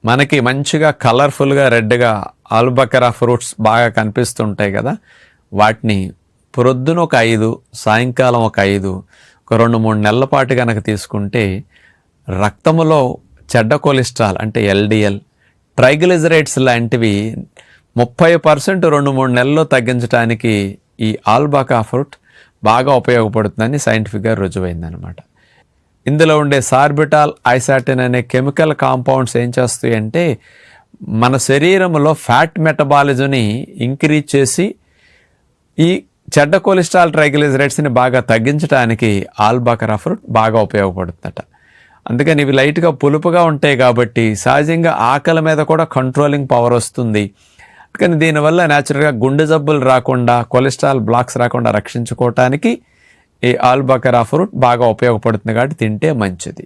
మనకి మంచిగా కలర్ఫుల్గా రెడ్గా ఆల్బకరా ఫ్రూట్స్ బాగా కనిపిస్తుంటాయి కదా, వాటిని ప్రొద్దున ఒక 5, సాయంకాలం ఒక 5, ఒక 2-3 నెలల పాటు కనుక తీసుకుంటే రక్తములో చెడ్డ కొలెస్ట్రాల్ అంటే ఎల్డిఎల్, ట్రైగ్లిజరైడ్స్ లాంటివి 30% 2-3 నెలల్లో తగ్గించడానికి ఈ ఆల్బకా ఫ్రూట్ బాగా ఉపయోగపడుతుందని సైంటిఫిక్గా రుజువైందనమాట. ఇందులో ఉండే సార్బిటాల్, ఐసాటిన్ అనే కెమికల్ కాంపౌండ్స్ ఏం చేస్తాయి అంటే మన శరీరంలో ఫ్యాట్ మెటబాలిజంని ఇంక్రీజ్ చేసి ఈ చెడ్డ కొలెస్ట్రాల్, ట్రైగ్లిజరైడ్స్ని బాగా తగ్గించడానికి ఆల్బకరా ఫ్రూట్ బాగా ఉపయోగపడుతుందట. అందుకని ఇవి లైట్గా పులుపుగా ఉంటాయి కాబట్టి సహజంగా ఆకలి మీద కూడా కంట్రోలింగ్ పవర్ వస్తుంది. కానీ దీనివల్ల న్యాచురల్గా గుండె జబ్బులు రాకుండా, కొలెస్ట్రాల్ బ్లాక్స్ రాకుండా రక్షించుకోవటానికి ఈ ఆల్బకరా ఫ్రూట్ బాగా ఉపయోగపడుతుంది కాబట్టి తింటే మంచిది.